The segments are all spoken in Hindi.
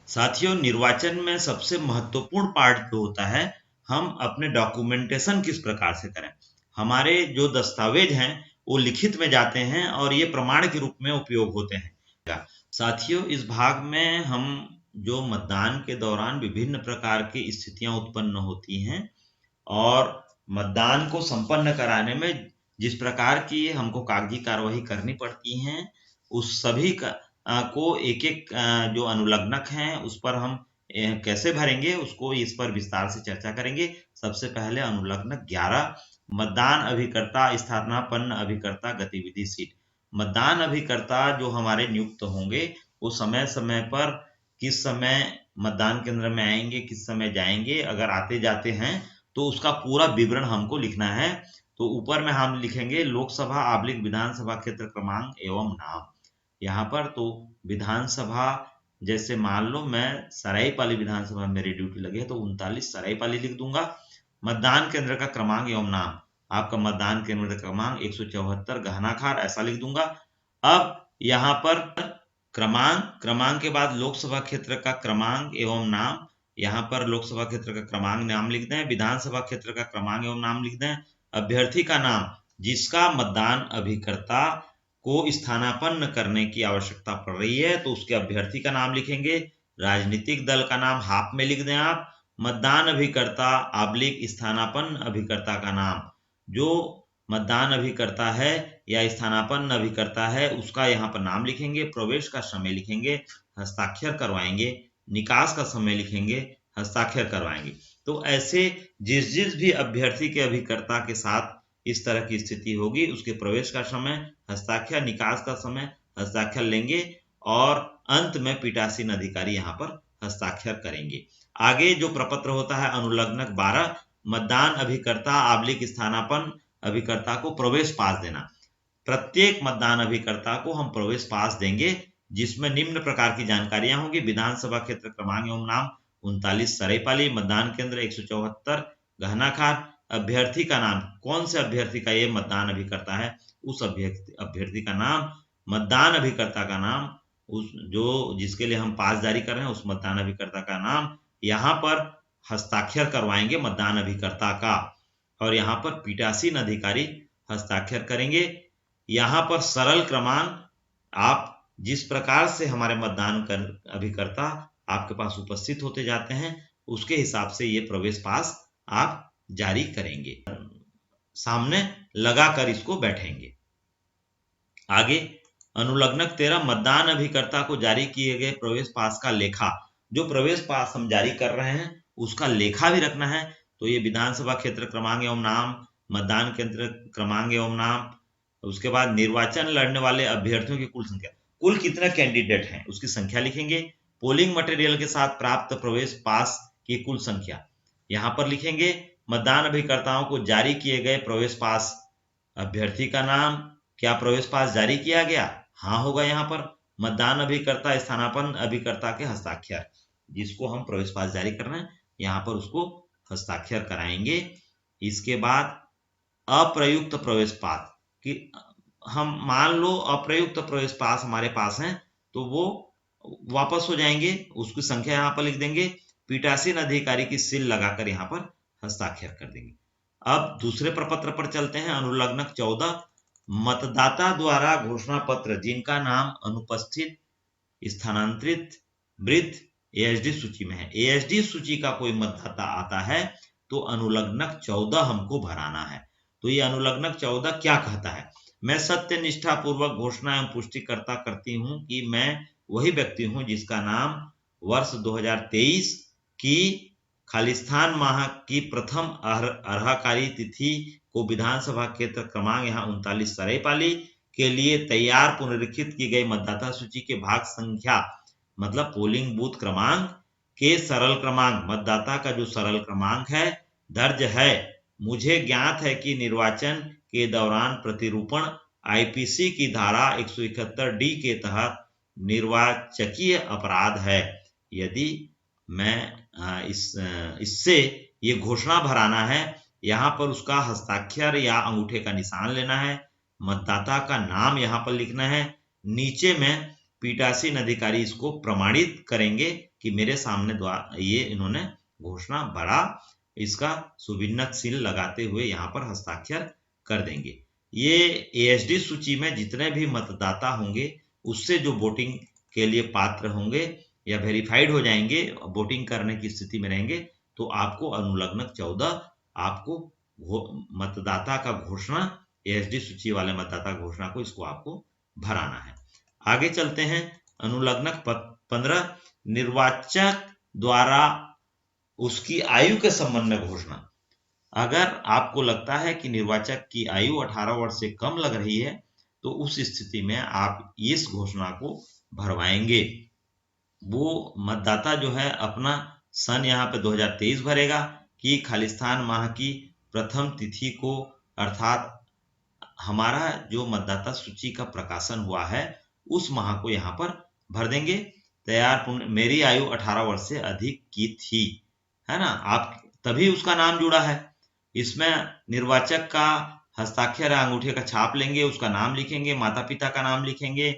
साथियों, निर्वाचन में सबसे महत्वपूर्ण पार्ट जो होता है, हम अपने डॉक्यूमेंटेशन किस प्रकार से करें। हमारे जो दस्तावेज हैं वो लिखित में जाते हैं और ये प्रमाण के रूप में उपयोग होते हैं। साथियों, इस भाग में हम जो मतदान के दौरान विभिन्न प्रकार की स्थितियां उत्पन्न होती हैं और मतदान को संपन्न कराने में जिस प्रकार की हमको कागजी कार्यवाही करनी पड़ती हैं, उस सभी को एक एक जो अनुलग्नक हैं उस पर हम कैसे भरेंगे, उसको इस पर विस्तार से चर्चा करेंगे। सबसे पहले अनुलग्नक 11, मतदान अभिकर्ता स्थानापन्न अभिकर्ता गतिविधि सीट। मतदान अभिकर्ता जो हमारे नियुक्त होंगे वो समय समय पर किस समय मतदान केंद्र में आएंगे, किस समय जाएंगे, अगर आते जाते हैं तो उसका पूरा विवरण हमको लिखना है। तो ऊपर में हम लिखेंगे लोकसभा आबलिक विधानसभा क्षेत्र क्रमांक एवं नाम। यहाँ पर तो विधानसभा, जैसे मान लो मैं सरायपाली विधानसभा मेरी ड्यूटी लगी है तो 39 सरायपाली लिख दूंगा। मतदान केंद्र का क्रमांक एवं नाम, आपका मतदान केंद्र का क्रमांक 174 गहनाखार, ऐसा लिख दूंगा। अब यहाँ पर क्रमांक के बाद लोकसभा क्षेत्र का क्रमांक एवं नाम, यहाँ पर लोकसभा क्षेत्र का क्रमांक नाम लिख दें, विधानसभा क्षेत्र का क्रमांक एवं नाम लिख दें, अभ्यर्थी का नाम जिसका मतदान अभिकर्ता को स्थानापन्न करने की आवश्यकता पड़ रही है तो उसके अभ्यर्थी का नाम लिखेंगे। राजनीतिक दल का नाम हाफ में लिख दें आप। मतदान अभिकर्ता आबलिक स्थानापन्न अभिकर्ता का नाम, जो मतदान अभिकर्ता है या स्थानापन्न अभिकर्ता है उसका यहाँ पर नाम लिखेंगे। प्रवेश का समय लिखेंगे, हस्ताक्षर करवाएंगे। निकास का समय लिखेंगे, हस्ताक्षर करवाएंगे। तो ऐसे जिस जिस भी अभ्यर्थी के अभिकर्ता के साथ इस तरह की स्थिति होगी उसके प्रवेश का समय, हस्ताक्षर, निकास का समय, हस्ताक्षर लेंगे और अंत में पीठासीन अधिकारी यहाँ पर हस्ताक्षर करेंगे। आगे जो प्रपत्र होता है अनुलग्नक 12, मतदान अभिकर्ता आबलिक स्थानापन्न अभिकर्ता को प्रवेश पास देना। प्रत्येक मतदान अभिकर्ता को हम प्रवेश पास देंगे जिसमें निम्न प्रकार की जानकारियां होंगी। विधानसभा क्षेत्र क्रमांक एवं नाम 39 सरायपाली, मतदान केंद्र 174 गहनाखार, अभ्यर्थी का नाम, कौन से अभ्यर्थी का ये मतदान अभिकर्ता है उस अभ्यर्थी का नाम, मतदान अभिकर्ता का नाम, उस जो जिसके लिए हम पास जारी कर रहे हैं उस मतदान अभिकर्ता का नाम, यहाँ पर हस्ताक्षर करवाएंगे मतदान अभिकर्ता का और यहाँ पर पीठासीन अधिकारी हस्ताक्षर करेंगे। यहाँ पर सरल क्रमांक, आप जिस प्रकार से हमारे मतदान अभिकर्ता आपके पास उपस्थित होते जाते हैं उसके हिसाब से ये प्रवेश पास आप जारी करेंगे, सामने लगाकर इसको बैठेंगे। आगे अनुलग्नक 13, मतदान अभिकर्ता को जारी किए गए प्रवेश पास का लेखा। जो प्रवेश पास हम जारी कर रहे हैं उसका लेखा भी रखना है। तो ये विधानसभा क्षेत्र क्रमांक एवं नाम, मतदान केंद्र क्रमांक एवं नाम, उसके बाद निर्वाचन लड़ने वाले अभ्यर्थियों की कुल संख्या, कुल कितने कैंडिडेट हैं उसकी संख्या लिखेंगे। पोलिंग मटेरियल के साथ प्राप्त प्रवेश पास की कुल संख्या यहाँ पर लिखेंगे। मतदान अभिकर्ताओं को जारी किए गए प्रवेश पास, अभ्यर्थी का नाम, क्या प्रवेश पास जारी किया गया, हाँ होगा यहाँ पर। मतदान अभिकर्ता स्थानापन्न अभिकर्ता के हस्ताक्षर, जिसको हम प्रवेश पास जारी कर रहे हैं यहाँ पर उसको हस्ताक्षर कराएंगे। इसके बाद अप्रयुक्त प्रवेश पास, कि हम मान लो अप्रयुक्त प्रवेश पास हमारे पास हैं तो वो वापस हो जाएंगे, उसकी संख्या यहाँ पर लिख देंगे। पीठासीन अधिकारी की सील लगाकर यहाँ पर हस्ताक्षर कर देंगे। अब दूसरे प्रपत्र पर चलते हैं। अनुलग्नक 14, मतदाता द्वारा घोषणा पत्र जिनका नाम अनुपस्थित, स्थानांतरित, वृद्ध एएसडी सूची में है। एएसडी सूची का कोई मतदाता आता है तो अनुलग्नक 14 हमको भराना है। तो ये अनुलग्नक 14 क्या कहता है, मैं सत्य निष्ठा पूर्वक घोषणा एवं पुष्टि करती हूं कि मैं वही व्यक्ति हूं जिसका नाम वर्ष 2023 की खालिस्तान माह की प्रथम अर्हकारी तिथि को विधानसभा क्षेत्र क्रमांक यहाँ 39 सरायपाली के लिए तैयार पुनरीक्षित की गई मतदाता सूची के भाग संख्या, मतलब पोलिंग बूथ क्रमांक के सरल क्रमांक, मतदाता का जो सरल क्रमांक है दर्ज है। मुझे ज्ञात है कि निर्वाचन के दौरान प्रतिरूपण आईपीसी की धारा 171 डी के तहत निर्वाचकीय अपराध है। यदि मैं इससे ये घोषणा भराना है, यहाँ पर उसका हस्ताक्षर या अंगूठे का निशान लेना है, मतदाता का नाम यहाँ पर लिखना है, नीचे में पीठासीन अधिकारी इसको प्रमाणित करेंगे कि मेरे सामने द्वारा ये इन्होंने घोषणा भरा, इसका सुभिन्नत सील लगाते हुए यहाँ पर हस्ताक्षर कर देंगे। ये एएसडी सूची में जितने भी मतदाता होंगे उससे जो वोटिंग के लिए पात्र होंगे या वेरीफाइड हो जाएंगे, वोटिंग करने की स्थिति में रहेंगे, तो आपको अनुलग्नक 14 आपको मतदाता का घोषणा, एएसडी सूची वाले मतदाता घोषणा को इसको आपको भराना है। आगे चलते हैं। अनुलग्नक 15 निर्वाचक द्वारा उसकी आयु के संबंध में घोषणा। अगर आपको लगता है कि निर्वाचक की आयु 18 वर्ष से कम लग रही है तो उस स्थिति में आप इस घोषणा को भरवाएंगे। वो मतदाता जो है अपना सन यहाँ पे 2023 भरेगा कि खालिस्तान माह की प्रथम तिथि को, अर्थात हमारा जो मतदाता सूची का प्रकाशन हुआ है उस माह को यहाँ पर भर देंगे। तैयार मेरी आयु 18 वर्ष से अधिक की थी, है ना, आप तभी उसका नाम जुड़ा है। इसमें निर्वाचक का हस्ताक्षर अंगूठे का छाप लेंगे, उसका नाम लिखेंगे, माता पिता का नाम लिखेंगे,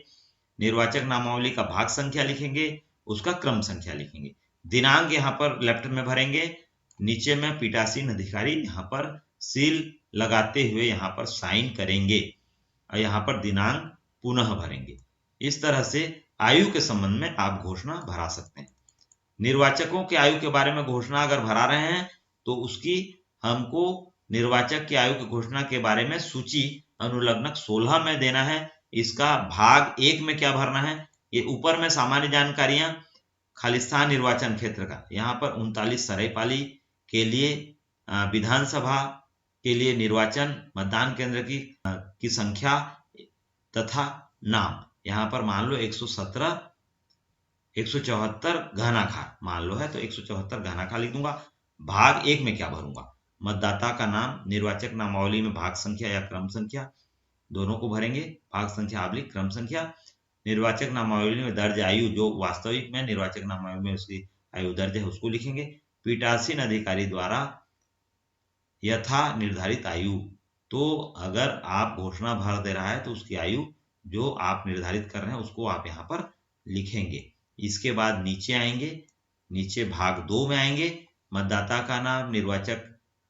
निर्वाचक नामावली का भाग संख्या लिखेंगे, उसका क्रम संख्या लिखेंगे, दिनांक यहाँ पर लेफ्ट में भरेंगे, नीचे में पीठासीन अधिकारी यहाँ पर सील लगाते हुए यहाँ पर साइन करेंगे और यहाँ पर दिनांक पुनः भरेंगे। इस तरह से आयु के संबंध में आप घोषणा भरा सकते हैं। निर्वाचकों की आयु के बारे में घोषणा अगर भरा रहे हैं तो उसकी हमको निर्वाचक की आयु की घोषणा के बारे में सूची अनुलग्नक 16 में देना है। इसका भाग 1 में क्या भरना है, ये ऊपर में सामान्य जानकारियां, खालिस्तान निर्वाचन क्षेत्र का यहाँ पर 39 सरायपाली के लिए, विधानसभा के लिए निर्वाचन मतदान केंद्र की संख्या तथा नाम, यहाँ पर मान लो 117 174 घनाखार मान लो है तो 174 घनाखार लिख दूंगा। भाग 1 में क्या भरूंगा, मतदाता का नाम, निर्वाचक नामावली में भाग संख्या या क्रम संख्या, दोनों को भरेंगे, भाग संख्या आबलिक क्रम संख्या, निर्वाचक नामावली में दर्ज आयु जो वास्तविक में निर्वाचक नामावली में उसकी आयु दर्ज है उसको लिखेंगे, पीठासीन अधिकारी द्वारा यथा निर्धारित आयु, तो अगर आप घोषणा भर दे रहा है तो उसकी आयु जो आप निर्धारित कर रहे हैं उसको आप यहाँ पर लिखेंगे। इसके बाद नीचे आएंगे, नीचे भाग 2 में आएंगे, मतदाता का नाम, निर्वाचक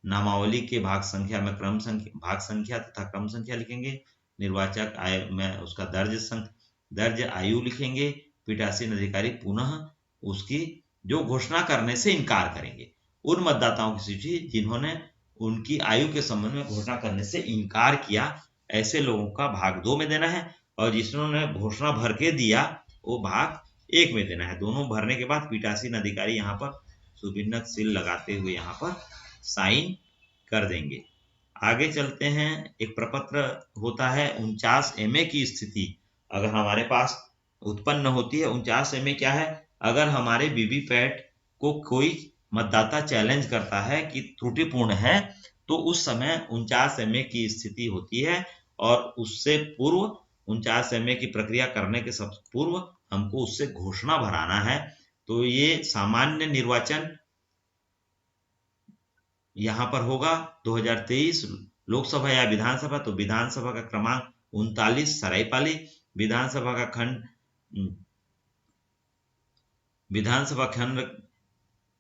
नामावली के भाग संख्या में क्रम संख्या, भाग संख्या तथा क्रम संख्या लिखेंगे, निर्वाचक आय में उसका दर्ज आयु लिखेंगे, पीठासीन अधिकारी पुनः उसकी जो घोषणा करने से इनकार करेंगे, उन मतदाताओं की सूची जिन्होंने उनकी आयु के संबंध में घोषणा करने से इनकार किया, ऐसे लोगों का भाग 2 में देना है, और जिन्होंने घोषणा भर के दिया वो भाग 1 में देना है। दोनों भरने के बाद पीठासीन अधिकारी यहाँ पर सुभिन्नक सील लगाते हुए यहाँ पर साइन कर देंगे। आगे चलते हैं। एक प्रपत्र होता है 49 MA की स्थिति अगर हमारे पास उत्पन्न होती है। 49 MA क्या है, अगर हमारे वीवीपैट को कोई मतदाता चैलेंज करता है कि त्रुटिपूर्ण है तो उस समय 49 MA की स्थिति होती है, और उससे पूर्व 49 MA की प्रक्रिया करने के सब पूर्व हमको उससे घोषणा भराना है। तो ये सामान्य निर्वाचन यहाँ पर होगा 2023 लोकसभा या विधानसभा, तो विधानसभा का क्रमांक 39 सरायपाली, विधानसभा खंड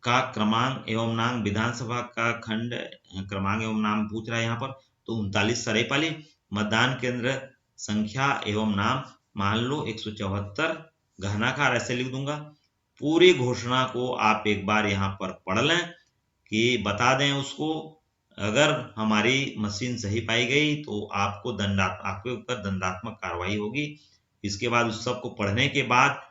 का क्रमांक एवं नाम, विधानसभा का खंड क्रमांक एवं नाम पूछ रहा है यहाँ पर, तो 39 सरायपाली, मतदान केंद्र संख्या एवं नाम मान लो 174 घनाखार ऐसे लिख दूंगा। पूरी घोषणा को आप एक बार यहाँ पर पढ़ लें कि बता दें उसको। अगर हमारी मशीन सही पाई गई तो आपके ऊपर दंडात्मक कार्रवाई होगी। इसके बाद उस सब को पढ़ने के बाद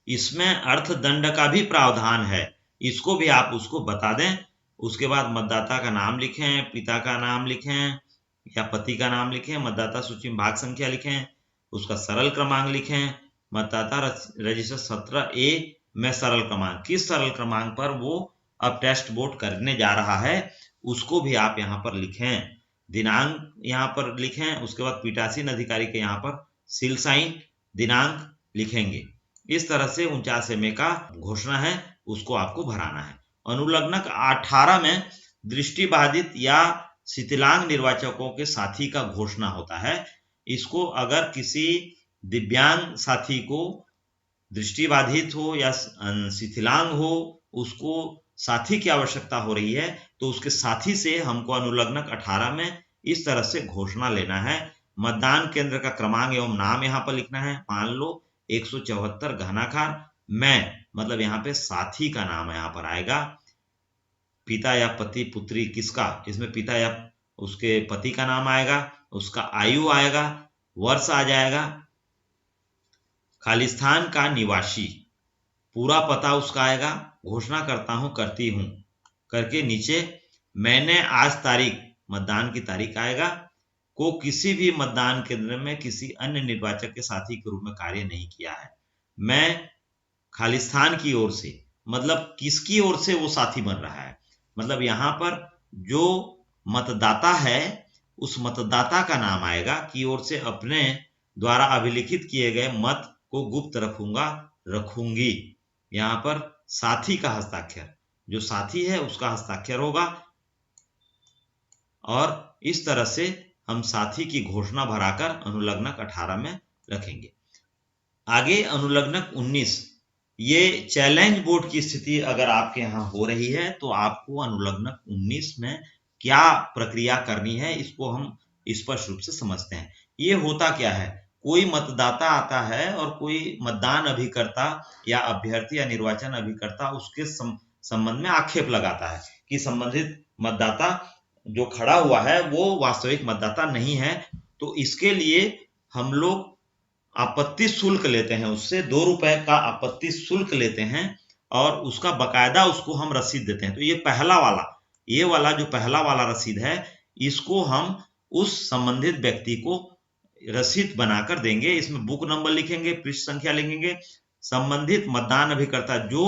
इसमें अर्थदंड का भी प्रावधान है, इसको भी आप उसको बता दें। उसके बाद मतदाता का नाम लिखें, पिता का नाम लिखें या पति का नाम लिखें, मतदाता सूची में भाग संख्या लिखें, उसका सरल क्रमांक लिखें, मतदाता रजिस्टर 17A में सरल क्रमांक, किस सरल क्रमांक पर वो अब टेस्ट वोट करने जा रहा है उसको भी आप यहाँ पर लिखें, दिनांक यहाँ पर लिखें। उसके बाद पीठासीन अधिकारी के यहाँ पर सील साइन दिनांक लिखेंगे। इस तरह से 49 MA का घोषणा है उसको आपको भराना है। अनुलग्नक 18 में दृष्टिबाधित या शिथिलांग निर्वाचकों के साथी का घोषणा होता है। इसको अगर किसी दिव्यांग साथी को दृष्टिबाधित हो या शिथिलांग हो, उसको साथी की आवश्यकता हो रही है, तो उसके साथी से हमको अनुलग्नक 18 में इस तरह से घोषणा लेना है। मतदान केंद्र का क्रमांक एवं नाम यहाँ पर लिखना है। मान लो 174 घनाखार, मैं मतलब यहाँ पे साथी का नाम यहाँ पर आएगा। पिता या पति पुत्री किसका, इसमें पिता या उसके पति का नाम आएगा, उसका आयु आएगा, वर्ष आ जाएगा, खालिस्तान का निवासी, पूरा पता उसका आएगा। घोषणा करता हूं, करती हूं करके नीचे मैंने आज तारीख, मतदान की तारीख आएगा, को किसी भी मतदान केंद्र में किसी अन्य निर्वाचक के साथी के रूप में कार्य नहीं किया है। मैं खालिस्तान की ओर से, मतलब किसकी ओर से वो साथी बन रहा है, मतलब यहाँ पर जो मतदाता है उस मतदाता का नाम आएगा की ओर से अपने द्वारा अभिलिखित किए गए मत को गुप्त रखूंगा, रखूंगी। यहाँ पर साथी का हस्ताक्षर, जो साथी है उसका हस्ताक्षर होगा, और इस तरह से हम साथी की घोषणा भराकर अनुलग्नक 18 में रखेंगे। आगे अनुलग्नक 19, ये चैलेंज बोर्ड की स्थिति अगर आपके यहाँ हो रही है तो आपको अनुलग्नक 19 में क्या प्रक्रिया करनी है, इसको हम स्पष्ट रूप से समझते हैं। ये होता क्या है, कोई मतदाता आता है और कोई मतदान अभिकर्ता या अभ्यर्थी या निर्वाचन अभिकर्ता उसके संबंध में आक्षेप लगाता है कि संबंधित मतदाता जो खड़ा हुआ है वो वास्तविक मतदाता नहीं है। तो इसके लिए हम लोग आपत्ति शुल्क लेते हैं, उससे 2 रुपए का आपत्ति शुल्क लेते हैं और उसका बकायदा उसको हम रसीद देते हैं। तो ये पहला वाला, ये वाला जो पहला वाला रसीद है, इसको हम उस संबंधित व्यक्ति को रसीद बनाकर देंगे। इसमें बुक नंबर लिखेंगे, पृष्ठ संख्या लिखेंगे, संबंधित मतदान अभिकर्ता जो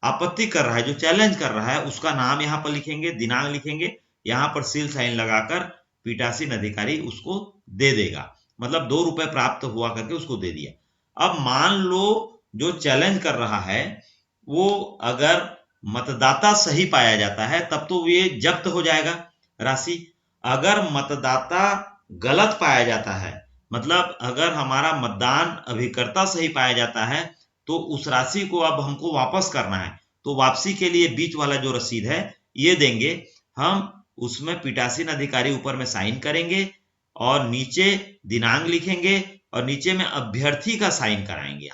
आपत्ति कर रहा है, जो चैलेंज कर रहा है, उसका नाम यहाँ पर लिखेंगे, दिनांक लिखेंगे, यहाँ पर सील साइन लगाकर पीठासीन अधिकारी उसको दे देगा, मतलब 2 रुपए प्राप्त हुआ करके उसको दे दिया। अब मान लो जो चैलेंज कर रहा है वो अगर मतदाता सही पाया जाता है तब तो ये जब्त हो जाएगा राशि। अगर मतदाता गलत पाया जाता है, मतलब अगर हमारा मतदान अभिकर्ता सही पाया जाता है, तो उस राशि को अब हमको वापस करना है। तो वापसी के लिए बीच वाला जो रसीद है ये देंगे हम, उसमें पीठासीन अधिकारी ऊपर में साइन करेंगे और नीचे दिनांक लिखेंगे और नीचे में अभ्यर्थी का साइन कराएंगे।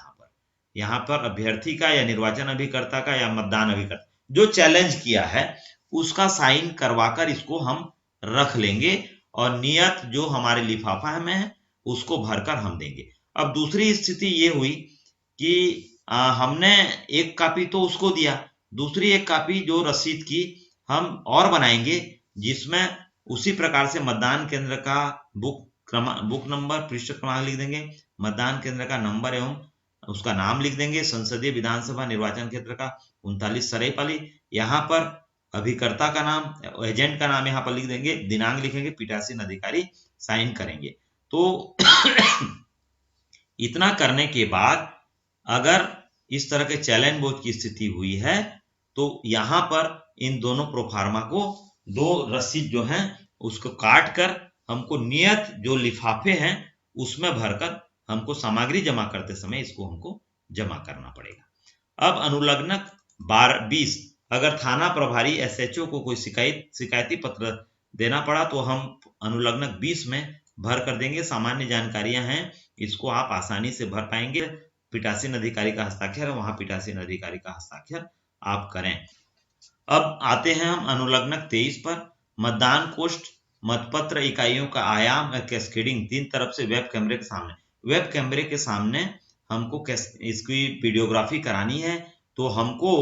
यहाँ पर अभ्यर्थी का या निर्वाचन अभिकर्ता का या मतदान अभिकर्ता जो चैलेंज किया है उसका साइन करवाकर इसको हम रख लेंगे और नियत जो हमारे लिफाफा में है उसको भरकर हम देंगे। अब दूसरी स्थिति ये हुई कि हमने एक कॉपी तो उसको दिया, दूसरी एक कॉपी जो रसीद की हम और बनाएंगे, जिसमें उसी प्रकार से मतदान केंद्र का बुक नंबर, पृष्ठ क्रमांक लिख देंगे, मतदान केंद्र का नंबर एवं उसका नाम लिख देंगे, संसदीय विधानसभा निर्वाचन क्षेत्र का 39 सरायपाली, यहाँ पर अभिकर्ता का नाम, एजेंट का नाम यहाँ पर लिख देंगे, दिनांक लिखेंगे, पीठासीन अधिकारी साइन करेंगे। तो इतना करने के बाद अगर इस तरह के चैलेंज बोर्ड की स्थिति हुई है तो यहाँ पर इन दोनों प्रोफार्मा को, 2 रसीद जो हैं उसको काट कर हमको नियत जो लिफाफे हैं उसमें भरकर हमको सामग्री जमा करते समय इसको हमको जमा करना पड़ेगा। अब अनुलग्नक 20, अगर थाना प्रभारी SHO को कोई शिकायती पत्र देना पड़ा तो हम अनुलग्नक 20 में भर कर देंगे। सामान्य जानकारियां हैं, इसको आप आसानी से भर पाएंगे। पीठासीन अधिकारी का हस्ताक्षर है, वहां पीठासीन अधिकारी का हस्ताक्षर आप करें। अब आते हैं हम अनुलग्नक 23 पर, मतदान कोष्ठ मतपत्र इकाइयों का आयाम कैस्केडिंग 3 तरफ से वेब कैमरे के सामने। वेब कैमरे के सामने हमको इसकी वीडियोग्राफी करानी है, तो हमको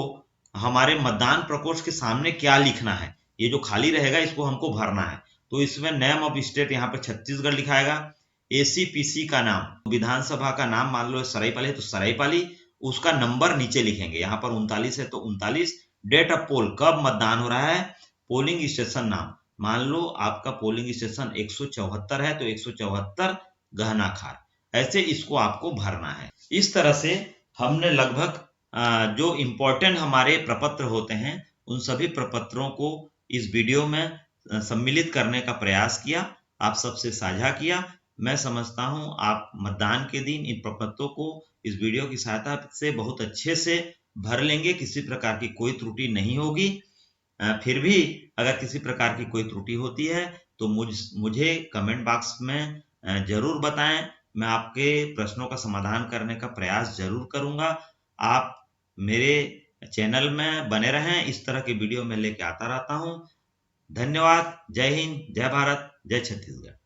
हमारे मतदान प्रकोष्ठ के सामने क्या लिखना है, ये जो खाली रहेगा इसको हमको भरना है। तो इसमें नेम ऑफ स्टेट यहाँ पर छत्तीसगढ़ लिखाएगा, ACPC का नाम, विधानसभा का नाम मान लो सरायपाली है तो सरायपाली, उसका नंबर नीचे लिखेंगे, यहाँ पर 39 है तो 39, डेट ऑफ पोल, कब मतदान हो रहा है, पोलिंग स्टेशन नाम, मान लो आपका पोलिंग स्टेशन 174 है तो 174 गहनाखार, ऐसे इसको आपको भरना है। इस तरह से हमने लगभग जो इम्पोर्टेंट हमारे प्रपत्र होते हैं उन सभी प्रपत्रों को इस वीडियो में सम्मिलित करने का प्रयास किया, आप सबसे साझा किया। मैं समझता हूं आप मतदान के दिन इन प्रपत्रों को इस वीडियो की सहायता से बहुत अच्छे से भर लेंगे, किसी प्रकार की कोई त्रुटि नहीं होगी। फिर भी अगर किसी प्रकार की कोई त्रुटि होती है तो मुझे कमेंट बॉक्स में जरूर बताएं। मैं आपके प्रश्नों का समाधान करने का प्रयास जरूर करूंगा। आप मेरे चैनल में बने रहें, इस तरह के वीडियो मैं लेके आता रहता हूं। धन्यवाद। जय हिंद, जय भारत, जय छत्तीसगढ़।